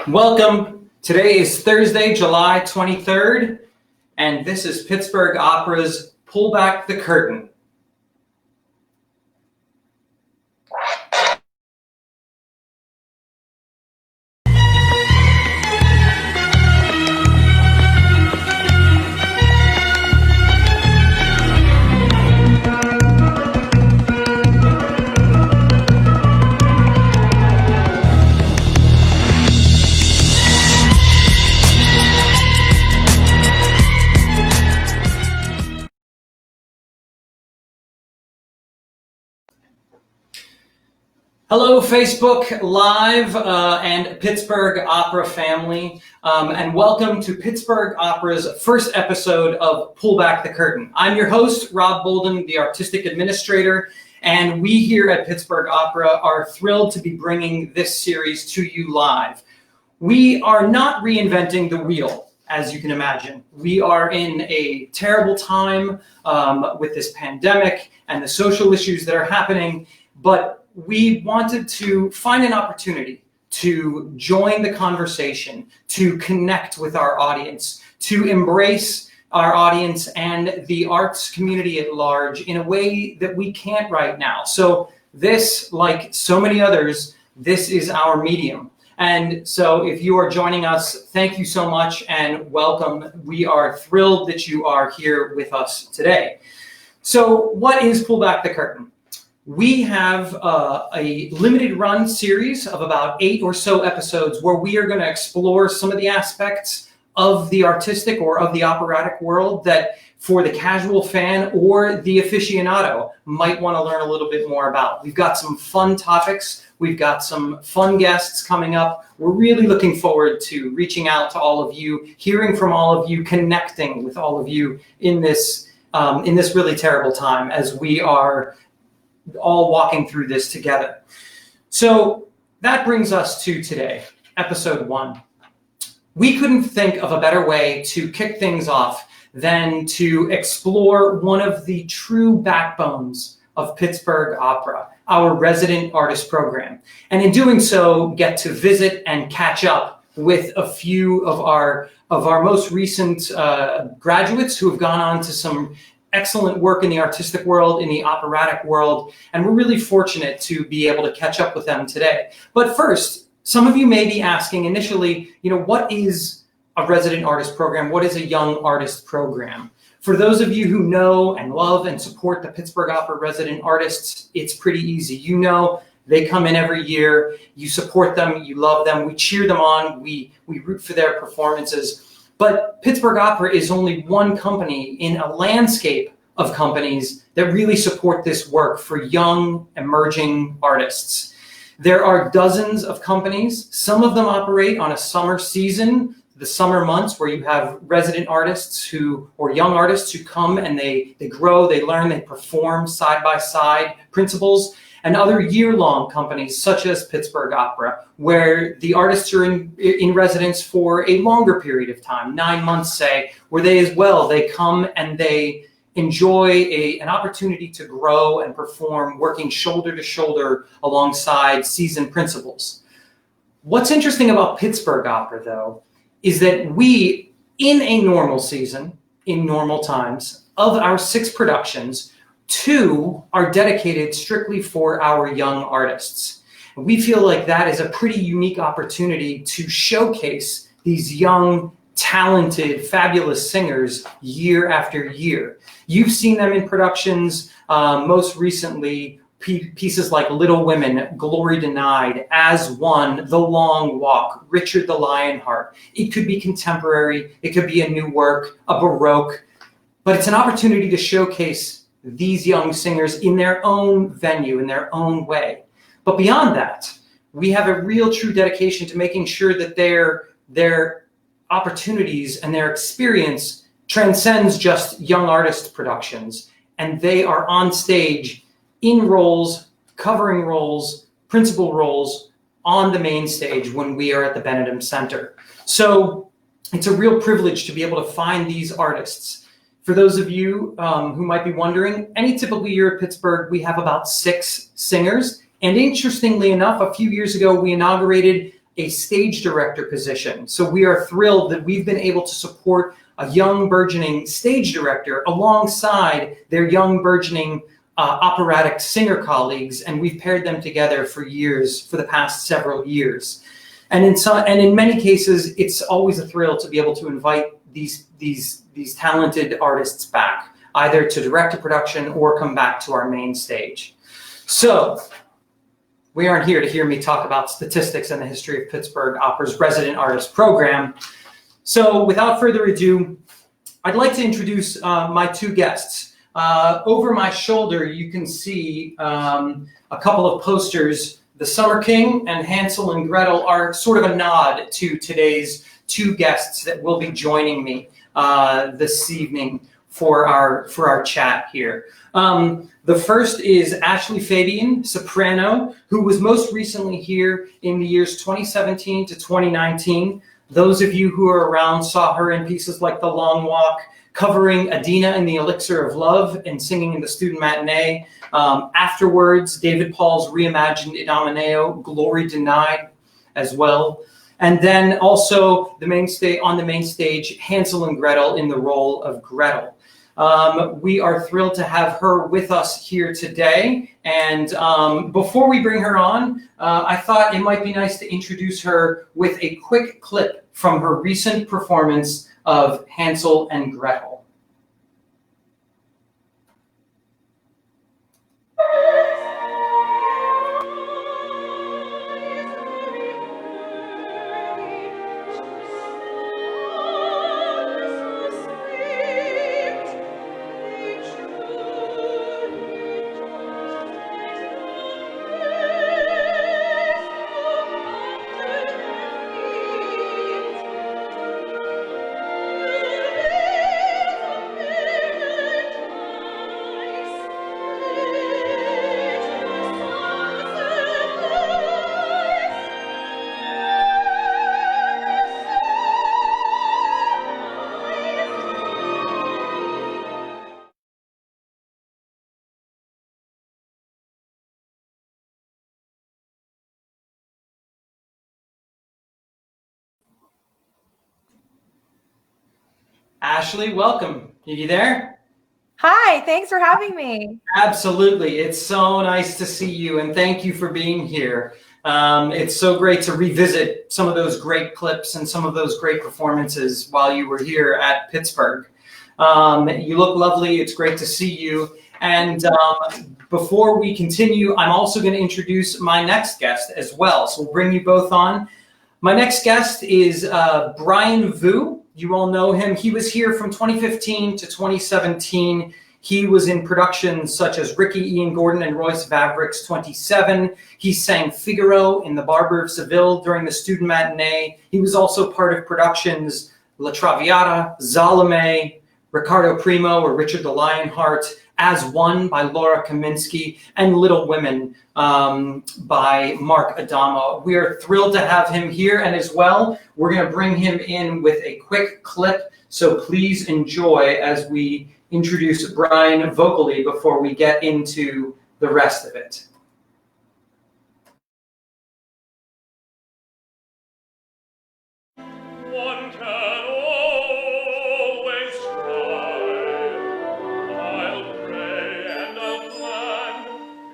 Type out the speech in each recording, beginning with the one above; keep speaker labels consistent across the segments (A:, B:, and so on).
A: Welcome. Today is Thursday, July 23rd, and this is Pittsburgh Opera's Pull Back the Curtain. Hello, Facebook Live and Pittsburgh Opera family, and welcome to Pittsburgh Opera's first episode of Pull Back the Curtain. I'm your host, Rob Bolden, the Artistic Administrator, and we here at Pittsburgh Opera are thrilled to be bringing this series to you live. We are not reinventing the wheel, as you can imagine. We are in a terrible time with this pandemic and the social issues that are happening, but we wanted to find an opportunity to join the conversation, to connect with our audience, to embrace our audience and the arts community at large in a way that we can't right now. So this, like so many others, this is our medium. And so if you are joining us, thank you so much and welcome. We are thrilled that you are here with us today. So what is Pull Back the Curtain? We have a limited run series of about 8 or so episodes where we are going to explore some of the aspects of the artistic or of the operatic world that for the casual fan or the aficionado might want to learn a little bit more about. We've got some fun topics. We've got some fun guests coming up. We're really looking forward to reaching out to all of you, hearing from all of you, connecting with all of you in this really terrible time as we are all walking through this together. So that brings us to today, episode 1. We couldn't think of a better way to kick things off than to explore one of the true backbones of Pittsburgh Opera, our resident artist program. And in doing so, get to visit and catch up with a few of our most recent graduates who have gone on to some excellent work in the artistic world, in the operatic world, and we're really fortunate to be able to catch up with them today. But first, some of you may be asking initially, what is a resident artist program? What is a young artist program? For those of you who know and love and support the Pittsburgh Opera resident artists, it's pretty easy. They come in every year, you support them, you love them, we cheer them on, we root for their performances. But Pittsburgh Opera is only one company in a landscape of companies that really support this work for young, emerging artists. There are dozens of companies. Some of them operate on a summer season, the summer months where you have resident artists or young artists who come and they grow, they learn, they perform side by side principals. And other year-long companies such as Pittsburgh Opera, where the artists are in residence for a longer period of time, 9 months, say, where they come and they enjoy an opportunity to grow and perform, working shoulder to shoulder alongside seasoned principals. What's interesting about Pittsburgh Opera, though, is that we, in a normal season, in normal times, of our 6 productions, 2 are dedicated strictly for our young artists. We feel like that is a pretty unique opportunity to showcase these young, talented, fabulous singers year after year. You've seen them in productions, most recently, pieces like Little Women, Glory Denied, As One, The Long Walk, Richard the Lionheart. It could be contemporary, it could be a new work, a Baroque, but it's an opportunity to showcase these young singers in their own venue, in their own way. But beyond that, we have a real true dedication to making sure that their opportunities and their experience transcends just young artist productions, and they are on stage in roles, covering roles, principal roles on the main stage when we are at the Benedum Center. So it's a real privilege to be able to find these artists. For those of you who might be wondering, any typical year at Pittsburgh, we have about 6 singers. And interestingly enough, a few years ago, we inaugurated a stage director position. So we are thrilled that we've been able to support a young burgeoning stage director alongside their young burgeoning operatic singer colleagues, and we've paired them together for the past several years. And in many cases, it's always a thrill to be able to invite these talented artists back, either to direct a production or come back to our main stage. So we aren't here to hear me talk about statistics and the history of Pittsburgh Opera's Resident Artist Program. So without further ado, I'd like to introduce my two guests. Over my shoulder, you can see a couple of posters. The Summer King and Hansel and Gretel are sort of a nod to today's two guests that will be joining me this evening for our chat here. The first is Ashley Fabian, soprano, who was most recently here in the years 2017 to 2019. Those of you who are around saw her in pieces like The Long Walk, covering Adina in The Elixir of Love and singing in the student matinee. Afterwards, David Paul's reimagined Idomeneo, Glory Denied as well. And then also on the main stage, Hansel and Gretel in the role of Gretel. We are thrilled to have her with us here today. And before we bring her on, I thought it might be nice to introduce her with a quick clip from her recent performance of Hansel and Gretel. Ashley, welcome. Are you there?
B: Hi, thanks for having me.
A: Absolutely. It's so nice to see you, and thank you for being here. It's so great to revisit some of those great clips and some of those great performances while you were here at Pittsburgh. You look lovely. It's great to see you. And before we continue, I'm also going to introduce my next guest as well. So we'll bring you both on. My next guest is Brian Vu. You all know him. He was here from 2015 to 2017. He was in productions such as Ricky Ian Gordon and Royce Vavrick's 27. He sang Figaro in The Barber of Seville during the student matinee. He was also part of productions La Traviata, Salome, Riccardo Primo or Richard the Lionheart, As One by Laura Kaminsky, and Little Women by Mark Adamo. We are thrilled to have him here, and as well, we're going to bring him in with a quick clip, so please enjoy as we introduce Brian vocally before we get into the rest of it.
C: One can always try. I'll pray and I'll plan.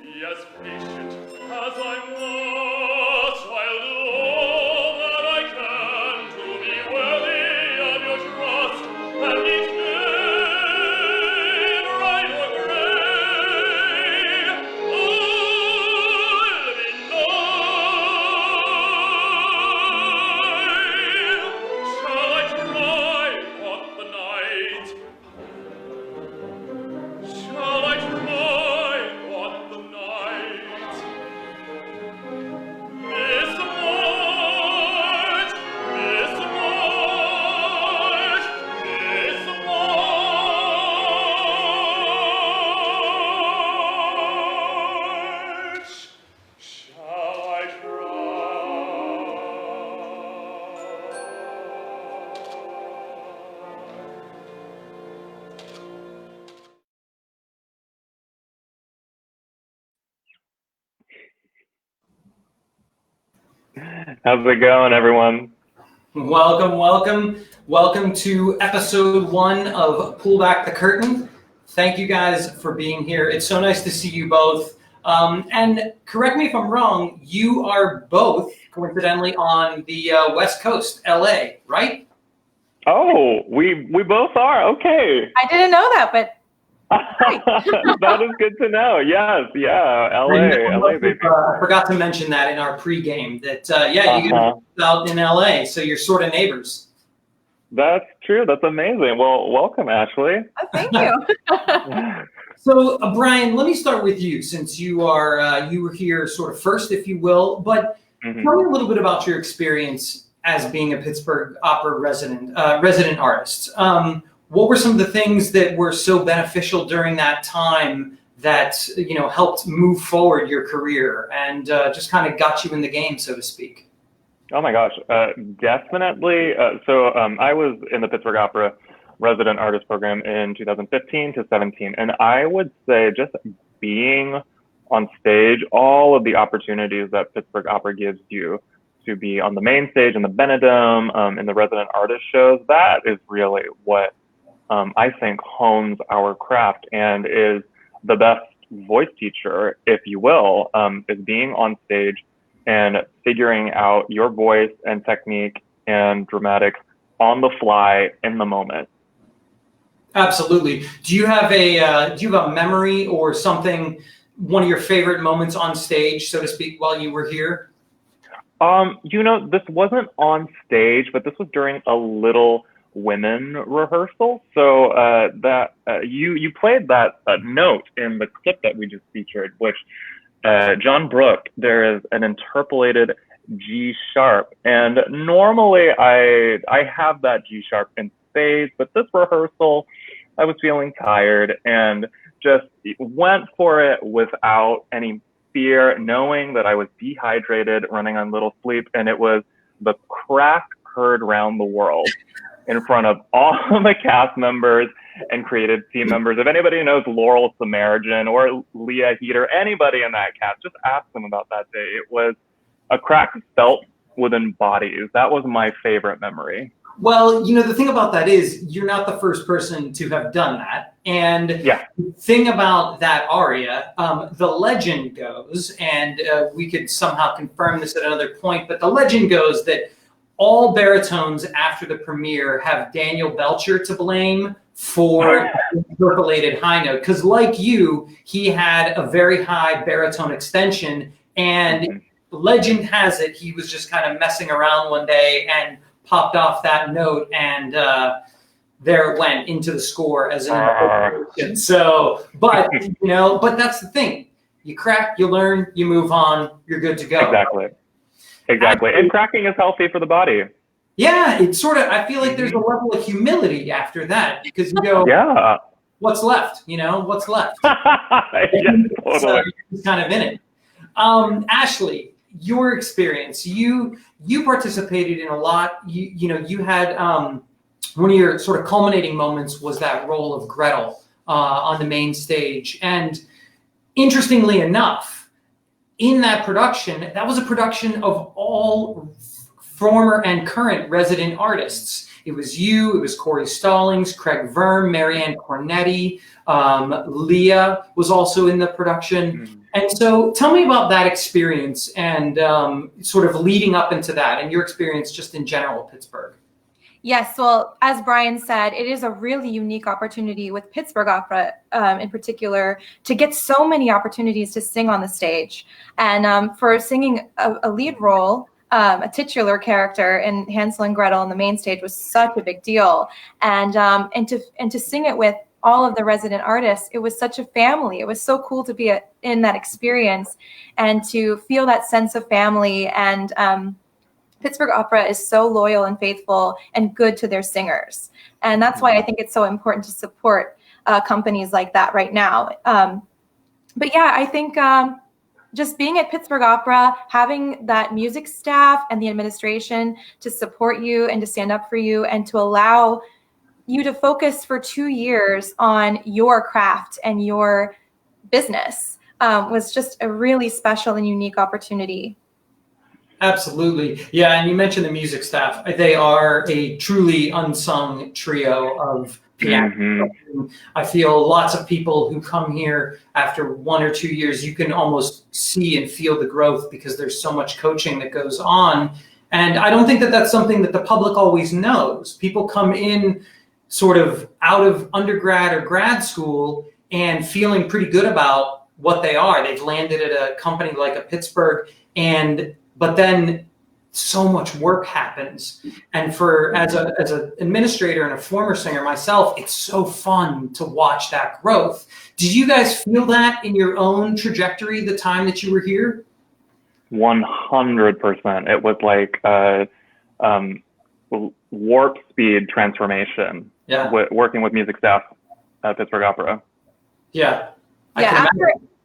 C: Be as patient as I must. I'll do all that I can to be worthy of your trust. And each day, bright or gray, I'll be nigh. Shall I try?
D: How's it going, everyone?
A: Welcome to episode 1 of Pull Back the Curtain. Thank you guys for being here. It's so nice to see you both. And correct me if I'm wrong, you are both coincidentally on the West Coast, LA, right?
D: Oh, we both are. Okay.
B: I didn't know that, but
D: That is good to know. Yes, yeah, LA, baby.
A: I forgot to mention that in our pregame that you guys are out in LA, so you're sort of neighbors.
D: That's true. That's amazing. Well, welcome, Ashley.
B: oh, thank you.
A: So, Brian, let me start with you, since you were here sort of first, if you will. But tell me a little bit about your experience as being a Pittsburgh Opera resident artist. What were some of the things that were so beneficial during that time that helped move forward your career and just kind of got you in the game, so to speak?
D: Oh my gosh, definitely. So I was in the Pittsburgh Opera resident artist program in 2015 to 17, and I would say just being on stage, all of the opportunities that Pittsburgh Opera gives you to be on the main stage in the Benedum, in the resident artist shows, that is really what I think hones our craft and is the best voice teacher, if you will, is being on stage and figuring out your voice and technique and dramatics on the fly in the moment.
A: Absolutely. Do you have a memory or something, one of your favorite moments on stage, so to speak, while you were here?
D: This wasn't on stage, but this was during a Little Women rehearsal. So you played that note in the clip that we just featured, which John Brooke, there is an interpolated G sharp, and normally I have that G sharp in spades, but this rehearsal I was feeling tired and just went for it without any fear, knowing that I was dehydrated, running on little sleep, and it was the crack heard round the world in front of all of the cast members and creative team members. If anybody knows Laurel Samaritan or Leah Heater, anybody in that cast, just ask them about that day. It was a crack felt within bodies. That was my favorite memory.
A: Well, the thing about that is you're not the first person to have done that. And the thing about that aria, the legend goes, and we could somehow confirm this at another point, but the legend goes that all baritones after the premiere have Daniel Belcher to blame for the interpolated high note. Because like you, he had a very high baritone extension, and legend has it he was just kind of messing around one day and popped off that note, and there it went into the score as an interpolation. So, but that's the thing. You crack, you learn, you move on, you're good to go.
D: Exactly. And cracking is healthy for the body.
A: Yeah, it's sort of, I feel like there's a level of humility after that, because you go, what's left? What's left?
D: Totally.
A: So you're kind of in it. Ashley, your experience, you participated in a lot. You had one of your sort of culminating moments was that role of Gretel on the main stage. And interestingly enough, in that production, that was a production of all former and current resident artists. It was you, it was Corey Stallings, Craig Verm, Marianne Cornetti, Leah was also in the production. And so tell me about that experience and sort of leading up into that and your experience just in general at Pittsburgh.
B: Yes, well, as Brian said, it is a really unique opportunity with Pittsburgh Opera in particular to get so many opportunities to sing on the stage. And for singing a lead role, a titular character in Hansel and Gretel on the main stage was such a big deal. And to sing it with all of the resident artists, it was such a family. It was so cool to be in that experience and to feel that sense of family. And Pittsburgh Opera is so loyal and faithful and good to their singers. And that's why I think it's so important to support companies like that right now. But yeah, I think just being at Pittsburgh Opera, having that music staff and the administration to support you and to stand up for you and to allow you to focus for 2 years on your craft and your business was just a really special and unique opportunity.
A: Absolutely. Yeah, and you mentioned the music staff. They are a truly unsung trio of piano. I feel lots of people who come here after 1 or 2 years, you can almost see and feel the growth because there's so much coaching that goes on. And I don't think that that's something that the public always knows. People come in sort of out of undergrad or grad school and feeling pretty good about what they are. They've landed at a company like a Pittsburgh, but then so much work happens. And as an administrator and a former singer myself, it's so fun to watch that growth. Did you guys feel that in your own trajectory the time that you were here?
D: 100%. It was like warp speed transformation.
A: Yeah.
D: Working with music staff at Pittsburgh Opera.
A: Yeah.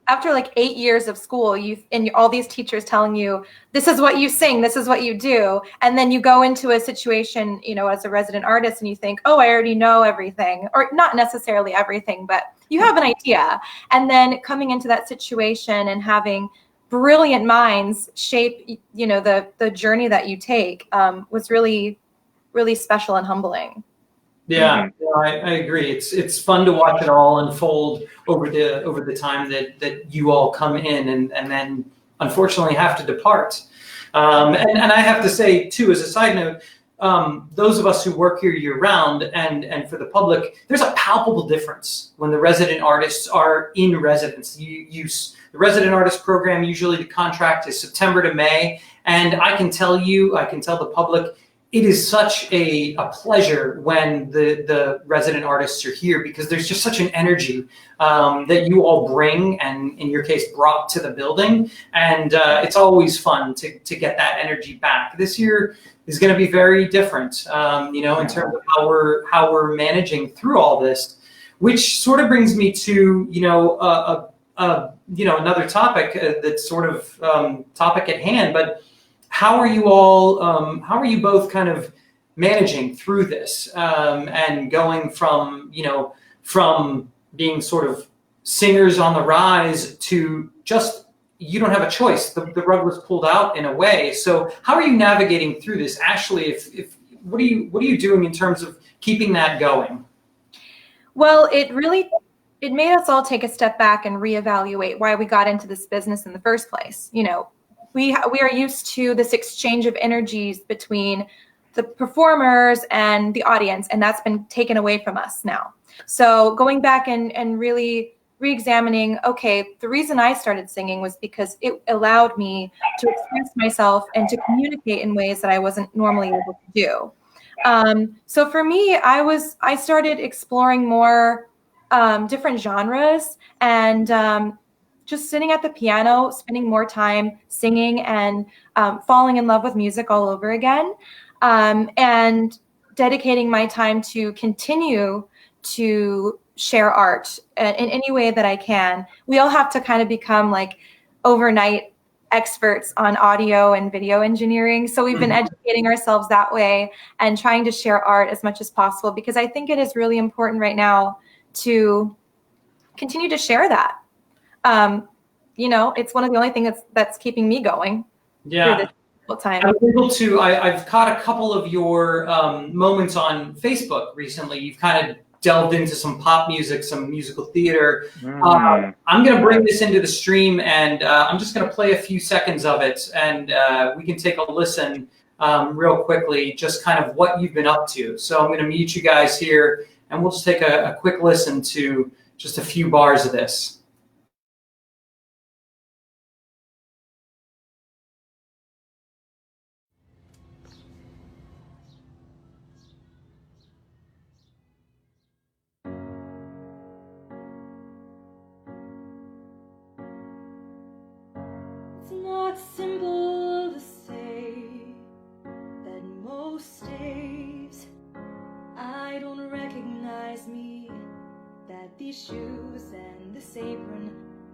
B: After like 8 years of school, all these teachers telling you, this is what you sing, this is what you do. And then you go into a situation, as a resident artist, and you think, oh, I already know everything, or not necessarily everything, but you have an idea. And then coming into that situation and having brilliant minds shape, the journey that you take was really, really special and humbling.
A: Yeah, I agree. It's fun to watch it all unfold over the time that you all come in and then unfortunately have to depart. And I have to say too, as a side note, those of us who work here year round and for the public, there's a palpable difference when the resident artists are in residence. The resident artist program, usually the contract is September to May, and I can tell the public, it is such a pleasure when the resident artists are here because there's just such an energy that you all bring and in your case brought to the building. And it's always fun to get that energy back. This year is going to be very different, in terms of how we're managing through all this, which sort of brings me to, another topic that's sort of topic at hand, but how are you both kind of managing through this and going from being sort of singers on the rise to just, you don't have a choice. The rug was pulled out in a way. So how are you navigating through this? Ashley, what are you doing in terms of keeping that going?
B: Well, it made us all take a step back and reevaluate why we got into this business in the first place. We are used to this exchange of energies between the performers and the audience, and that's been taken away from us now. So going back and really re-examining, okay, the reason I started singing was because it allowed me to express myself and to communicate in ways that I wasn't normally able to do. So for me, I started exploring more different genres and just sitting at the piano, spending more time singing and falling in love with music all over again, and dedicating my time to continue to share art in any way that I can. We all have to kind of become like overnight experts on audio and video engineering. So we've been educating ourselves that way and trying to share art as much as possible, because I think it is really important right now to continue to share that. It's one of the only things that's keeping me going.
A: Yeah.
B: Through this time.
A: I've caught a couple of your moments on Facebook recently. You've kind of delved into some pop music, some musical theater. I'm going to bring this into the stream, and I'm just going to play a few seconds of it, and we can take a listen real quickly, just kind of what you've been up to. So I'm going to mute you guys here, and we'll just take a quick listen to just a few bars of this.
E: Simple to say that most days I don't recognize me, that these shoes and this apron,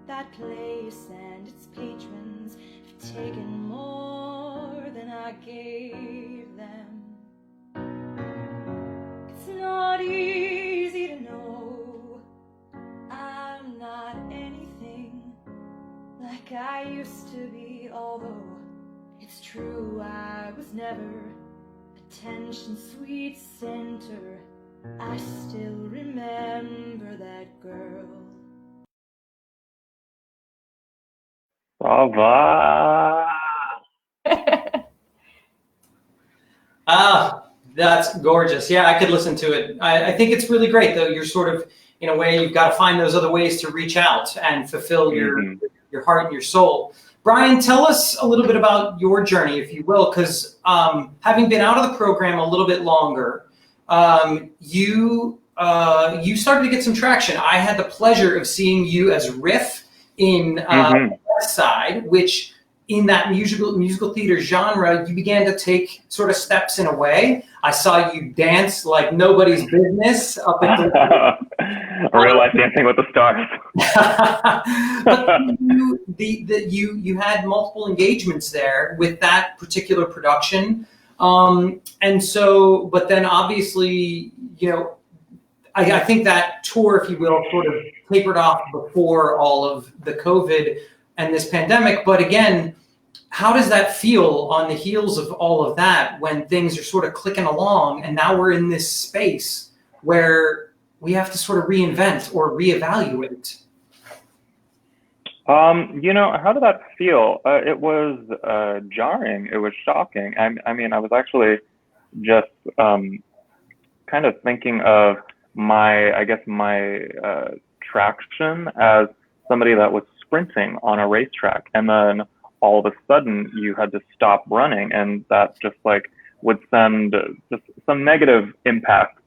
E: that place and its patrons have taken more than I gave them. It's not easy to know I'm not anything like I used to be, although it's It's true, I was never attention's sweet center. I still remember that girl.
D: Brava.
A: That's gorgeous. Yeah, I could listen to it. I think it's really great, though. You're sort of, in a way, you've got to find those other ways to reach out and fulfill your heart and your soul. Brian, tell us a little bit about your journey, if you will, because having been out of the program a little bit longer, you started to get some traction. I had the pleasure of seeing you as Riff in West Side, which in that musical theater genre, you began to take sort of steps in a way. I saw you dance like nobody's business up at the
D: Real life Dancing with the Stars.
A: But you had multiple engagements there with that particular production, and so. But then obviously, I think that tour, if you will, sort of tapered off before all of the COVID and this pandemic. But again, how does that feel on the heels of all of that when things are sort of clicking along and now we're in this space where we have to sort of reinvent or reevaluate?
D: How did that feel? It was jarring. It was shocking. I mean, I was actually just kind of thinking of my traction as somebody that was sprinting on a racetrack, and then all of a sudden you had to stop running, and that just would send just some negative impact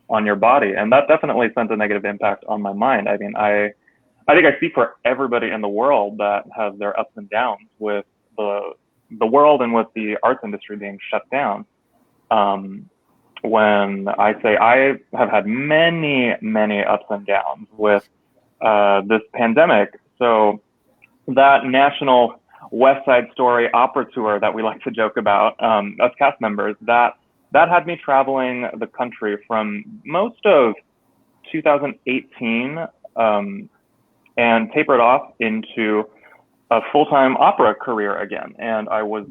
D: on your body. And that definitely sent a negative impact on my mind. I mean, I think I speak for everybody in the world that has their ups and downs with the world and with the arts industry being shut down. When I say I have had many, many ups and downs with this pandemic. So that national West Side Story opera tour that we like to joke about, as cast members, that had me traveling the country from most of 2018 and tapered off into a full-time opera career again. And I was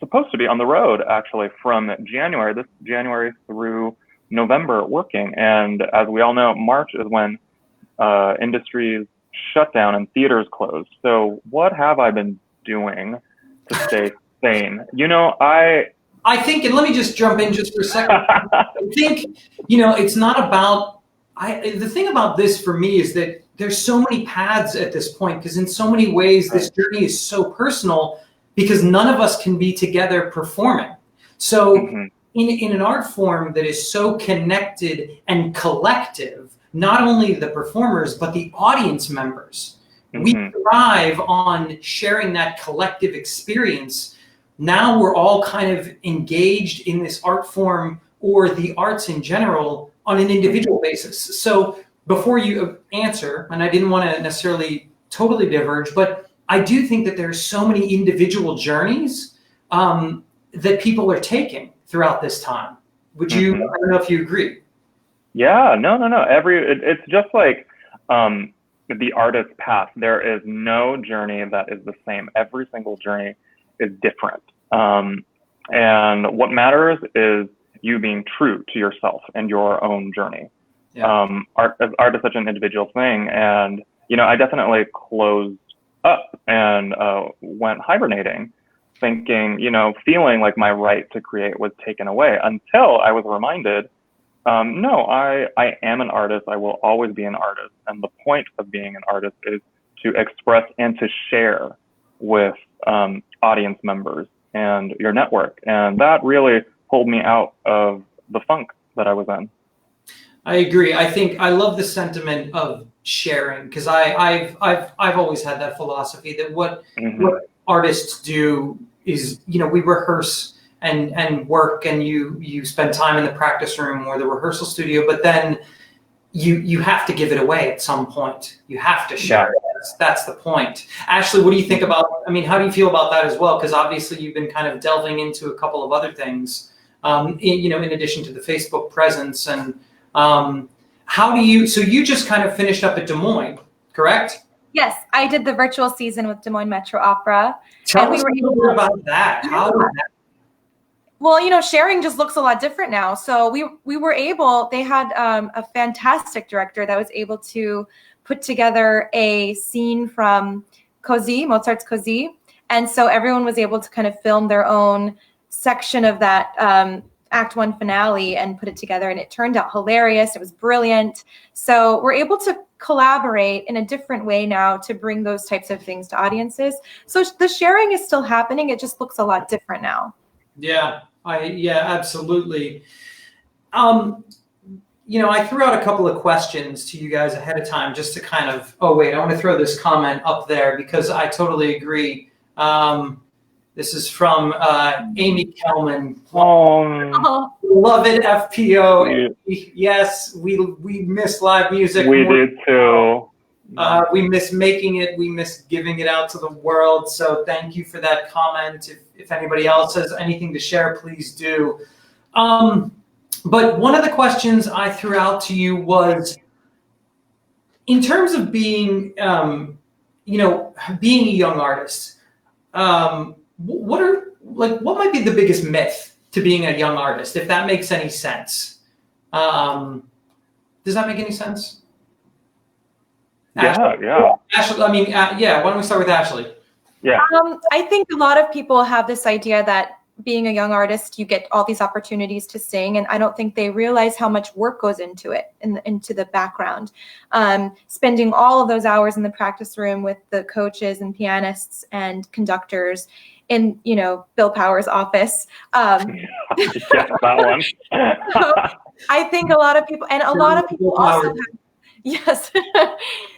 D: supposed to be on the road actually from this January through November working. And as we all know, March is when industries shut down and theaters closed. So what have I been doing to stay sane?
A: I think, and let me just jump in just for a second. I think, it's not about, the thing about this for me is that there's so many paths at this point, because in so many ways, this journey is so personal because none of us can be together performing. So in an art form that is so connected and collective, not only the performers, but the audience members, we thrive on sharing that collective experience. Now we're all kind of engaged in this art form or the arts in general on an individual basis. So before you answer, and I didn't want to necessarily totally diverge, but I do think that there's so many individual journeys that people are taking throughout this time. Would you, I don't know if you agree.
D: Yeah, no. It's just like the artist's path. There is no journey that is the same. Every single journey is different. And what matters is you being true to yourself and your own journey. Yeah. Art is such an individual thing. And, I definitely closed up and went hibernating, thinking, feeling like my right to create was taken away, until I was reminded, no, I am an artist. I will always be an artist. And the point of being an artist is to express and to share with audience members and your network. And that really pulled me out of the funk that I was in.
A: I agree. I think I love the sentiment of sharing, because I've always had that philosophy that what artists do is, we rehearse and work, and you spend time in the practice room or the rehearsal studio, but then you have to give it away at some point. You have to share it. That's the point. Ashley, what do you think about, how do you feel about that as well? Because obviously you've been kind of delving into a couple of other things, in addition to the Facebook presence. And so you just kind of finished up at Des Moines, correct?
B: Yes, I did the virtual season with Des Moines Metro Opera.
A: Tell us a little bit about that. How was that?
B: Well, sharing just looks a lot different now. So we were able, they had a fantastic director that was able to put together a scene from Mozart's Così. And so everyone was able to kind of film their own section of that Act 1 finale and put it together. And it turned out hilarious. It was brilliant. So we're able to collaborate in a different way now to bring those types of things to audiences. So the sharing is still happening. It just looks a lot different now.
A: Yeah, absolutely. I threw out a couple of questions to you guys ahead of time just to kind of, I want to throw this comment up there because I totally agree. This is from Amy Kelman. Beloved FPO. Yes, we miss live music.
D: We did too.
A: We miss making it. We miss giving it out to the world. So thank you for that comment. If anybody else has anything to share, please do. But one of the questions I threw out to you was, in terms of being, being a young artist, what might be the biggest myth to being a young artist, if that makes any sense? Does that make any sense?
D: Yeah.
A: Ashley, why don't we start with Ashley?
D: Yeah.
B: I think a lot of people have this idea that being a young artist, you get all these opportunities to sing, and I don't think they realize how much work goes into it, into the background. Spending all of those hours in the practice room with the coaches and pianists and conductors in, Bill Powers' office.
D: Yes, that one.
B: So I think a lot of people also have, yes,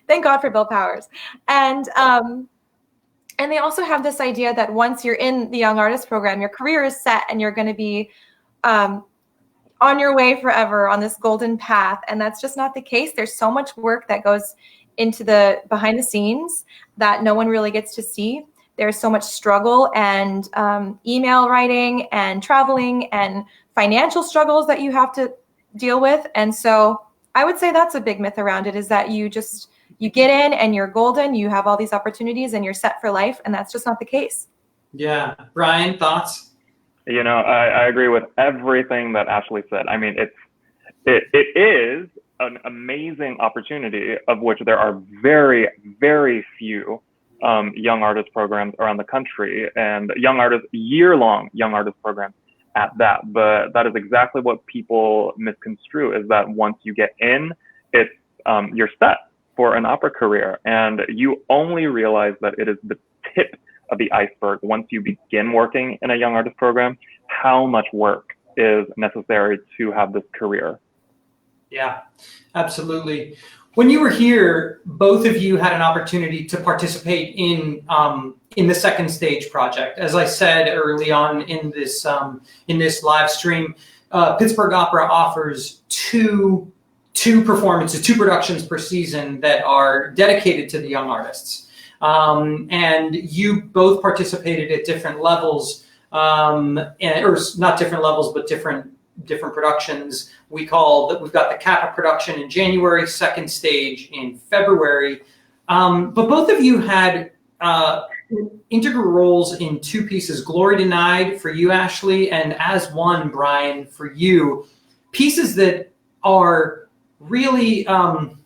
B: thank God for Bill Powers. And they also have this idea that once you're in the Young Artist Program, your career is set and you're going to be on your way forever on this golden path. And that's just not the case. There's so much work that goes into the behind the scenes that no one really gets to see. There's so much struggle and email writing and traveling and financial struggles that you have to deal with. And so I would say that's a big myth around it, is that you get in and you're golden, you have all these opportunities and you're set for life. And that's just not the case.
A: Yeah. Brian, thoughts?
D: I agree with everything that Ashley said. I mean, it is an amazing opportunity of which there are very, very few young artist programs around the country, and year-long young artist programs at that. But that is exactly what people misconstrue, is that once you get in, it's you're set for an opera career, and you only realize that it is the tip of the iceberg once you begin working in a young artist program, how much work is necessary to have this career.
A: Yeah, absolutely. When you were here, both of you had an opportunity to participate in the second stage project. As I said early on in this live stream, Pittsburgh Opera offers two productions per season that are dedicated to the young artists. And you both participated at different levels, or not different levels, but different productions. We've got the Kappa production in January, second stage in February. But both of you had integral roles in two pieces: Glory Denied for you, Ashley, and As One, Brian, for you. Pieces that are really of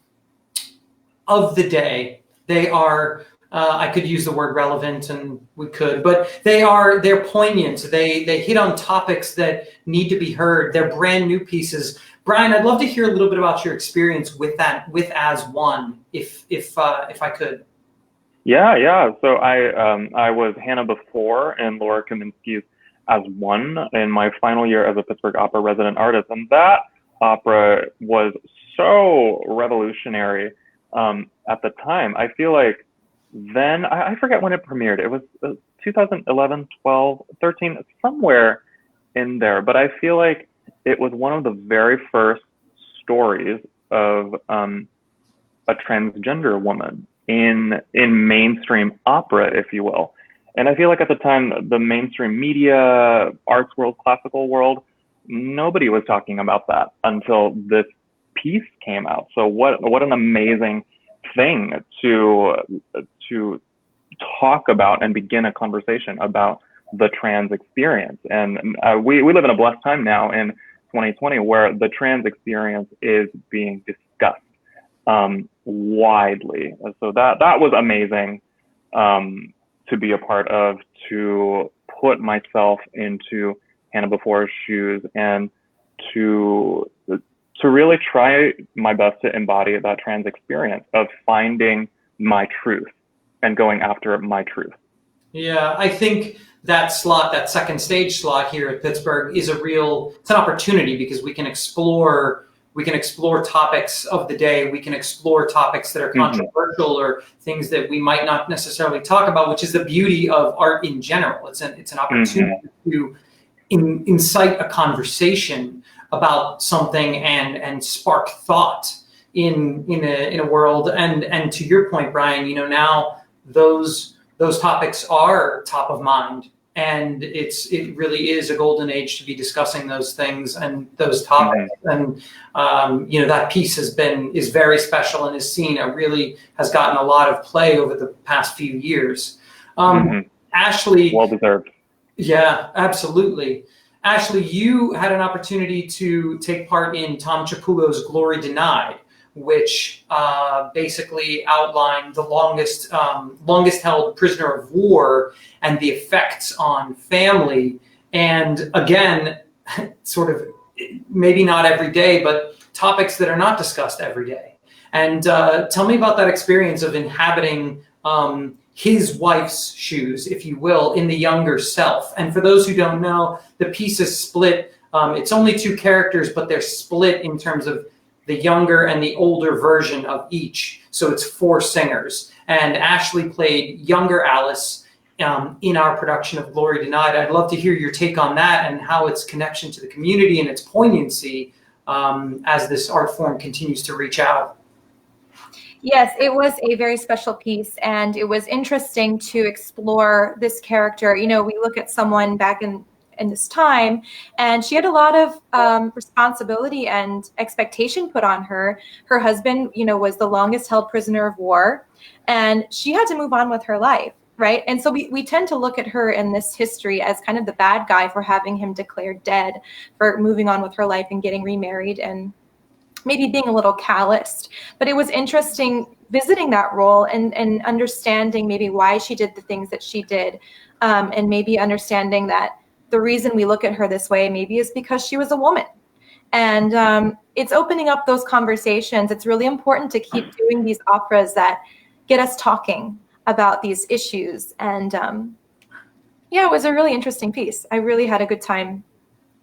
A: the day. They are, I could use the word relevant, and we could, but they're poignant. They hit on topics that need to be heard. They're brand new pieces. Brian, I'd love to hear a little bit about your experience with As One, if I could.
D: Yeah. So I was Hannah before and Laura Kaminsky's As One in my final year as a Pittsburgh Opera resident artist, and that opera was so revolutionary at the time. I feel like then, I forget when it premiered. It was 2011, 12, 13, somewhere in there. But I feel like it was one of the very first stories of a transgender woman in mainstream opera, if you will. And I feel like at the time, the mainstream media, arts world, classical world, nobody was talking about that until this piece came out. So what an amazing thing to talk about and begin a conversation about the trans experience. And we live in a blessed time now in 2020 where the trans experience is being discussed widely. So that was amazing to be a part of, to put myself into Hannah Before's shoes and to really try my best to embody that trans experience of finding my truth and going after my truth.
A: Yeah, I think that slot, that second stage slot here at Pittsburgh is it's an opportunity because we can explore topics of the day. We can explore topics that are controversial or things that we might not necessarily talk about, which is the beauty of art in general. It's an opportunity to incite a conversation about something and spark thought in a world. And to your point, Brian, now those topics are top of mind, and it really is a golden age to be discussing those things and those topics. And that piece is very special and has gotten a lot of play over the past few years. Ashley,
D: well deserved.
A: Yeah, absolutely. Ashley, you had an opportunity to take part in Tom Chapullo's Glory Denied, which basically outlined the longest held prisoner of war and the effects on family. And again, sort of maybe not every day, but topics that are not discussed every day. And tell me about that experience of inhabiting his wife's shoes, if you will, in the younger self. And for those who don't know, the piece is split. It's only 2 characters, but they're split in terms of the younger and the older version of each. So it's 4 singers. And Ashley played younger Alice in our production of Glory Denied. I'd love to hear your take on that and how its connection to the community and its poignancy as this art form continues to reach out.
B: Yes, it was a very special piece, and it was interesting to explore this character. We look at someone back in this time, and she had a lot of responsibility and expectation put on her. Her husband, was the longest held prisoner of war, and she had to move on with her life, right? And so we tend to look at her in this history as kind of the bad guy for having him declared dead, for moving on with her life and getting remarried and maybe being a little calloused. But it was interesting visiting that role and understanding maybe why she did the things that she did, and maybe understanding that the reason we look at her this way maybe is because she was a woman. And it's opening up those conversations. It's really important to keep doing these operas that get us talking about these issues. And it was a really interesting piece. I really had a good time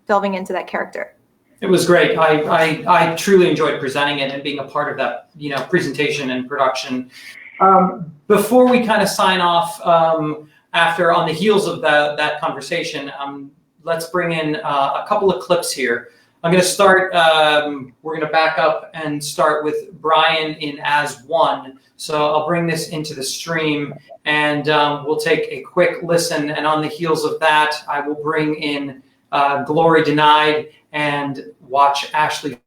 B: delving into that character.
A: It was great. I truly enjoyed presenting it and being a part of that, presentation and production. Before we kind of sign off, on the heels of that conversation, let's bring in a couple of clips here. I'm going to start. We're going to back up and start with Brian in As One. So I'll bring this into the stream, and we'll take a quick listen. And on the heels of that, I will bring in Glory Denied and watch Ashley.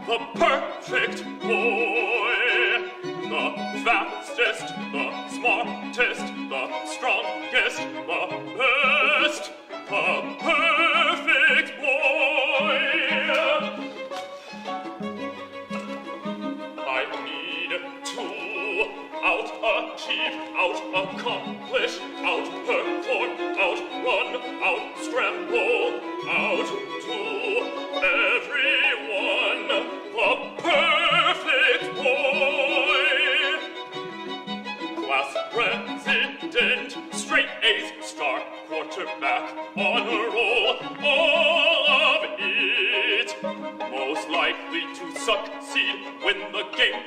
C: The perfect boy, the fastest, the smartest, the strongest, the best, the perfect boy. I need to out-achieve, out-accomplish, out-perform, outrun, out-scramble, outdo everyone. The perfect boy. Class president, straight A's, star quarterback, honor roll, all of it. Most likely to succeed when the game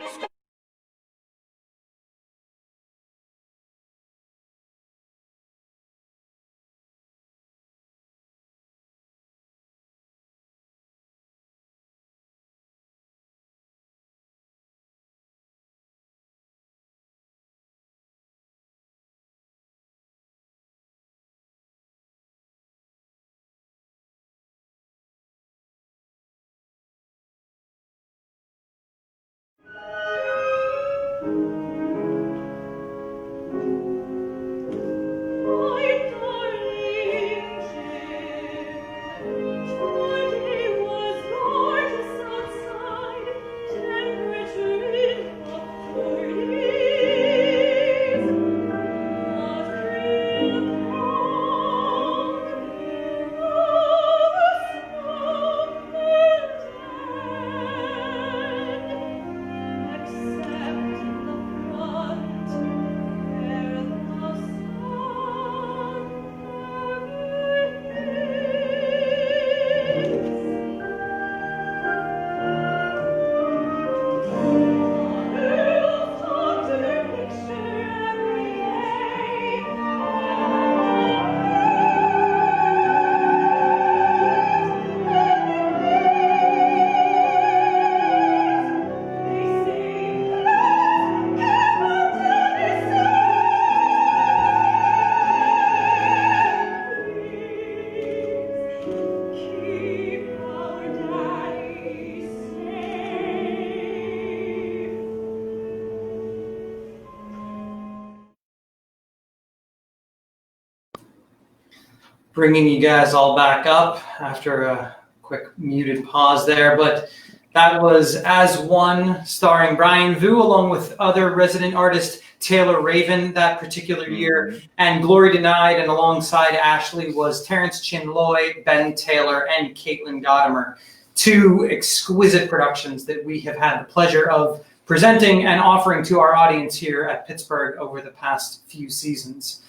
A: bringing you guys all back up after a quick muted pause there. But that was As One, starring Brian Vu, along with other resident artist Taylor Raven that particular year, and Glory Denied, and alongside Ashley was Terrence Chin Loy, Ben Taylor, and Caitlin Godimer. Two exquisite productions that we have had the pleasure of presenting and offering to our audience here at Pittsburgh over the past few seasons.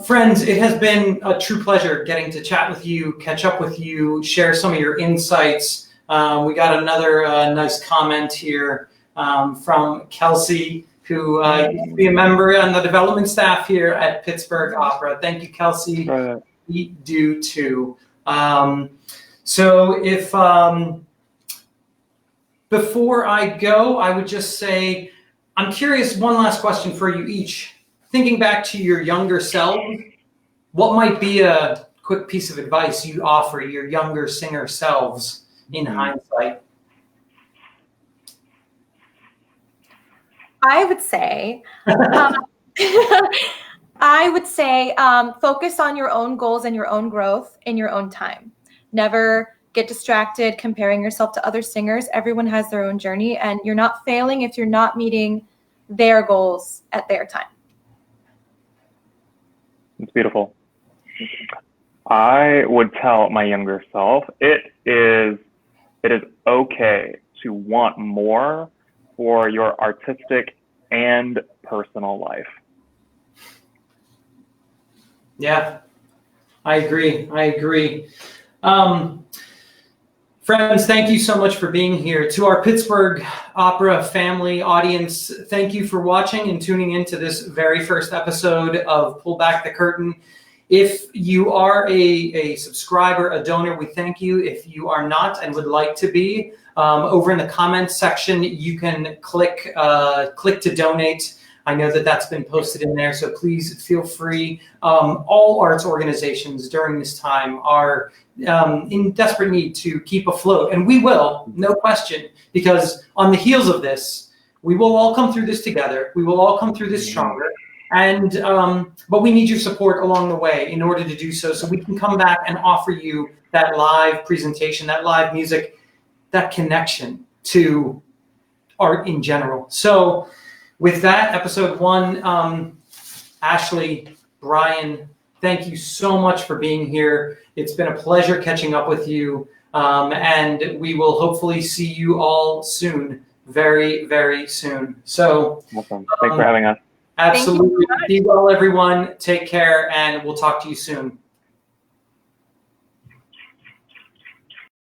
A: Friends, it has been a true pleasure getting to chat with you, catch up with you, share some of your insights. We got another nice comment here from Kelsey, who used to be a member on the development staff here at Pittsburgh Opera. Thank you, Kelsey. We do too. So if before I go, I would just say, I'm curious, one last question for you each. Thinking back to your younger self, what might be a quick piece of advice you'd offer your younger singer selves in hindsight?
B: I would say, focus on your own goals and your own growth in your own time. Never get distracted comparing yourself to other singers. Everyone has their own journey, and you're not failing if you're not meeting their goals at their time.
D: It's beautiful. I would tell my younger self, it is okay to want more for your artistic and personal life.
A: Yeah, I agree. Friends, thank you so much for being here. To our Pittsburgh Opera family audience, thank you for watching and tuning into this very first episode of Pull Back the Curtain. If you are a subscriber, a donor, we thank you. If you are not and would like to be, over in the comments section, you can click to donate. I know that that's been posted in there, so please feel free. All arts organizations during this time are in desperate need to keep afloat, and we will, no question, because on the heels of this, we will all come through this together. We will all come through this stronger, and but we need your support along the way in order to do so we can come back and offer you that live presentation, that live music, that connection to art in general. So with that, episode 1, Ashley, Brian, thank you so much for being here. It's been a pleasure catching up with you, and we will hopefully see you all soon, very, very soon. So,
D: awesome. Thanks for having us.
A: Absolutely. Be well, everyone. Take care, and we'll talk to you soon.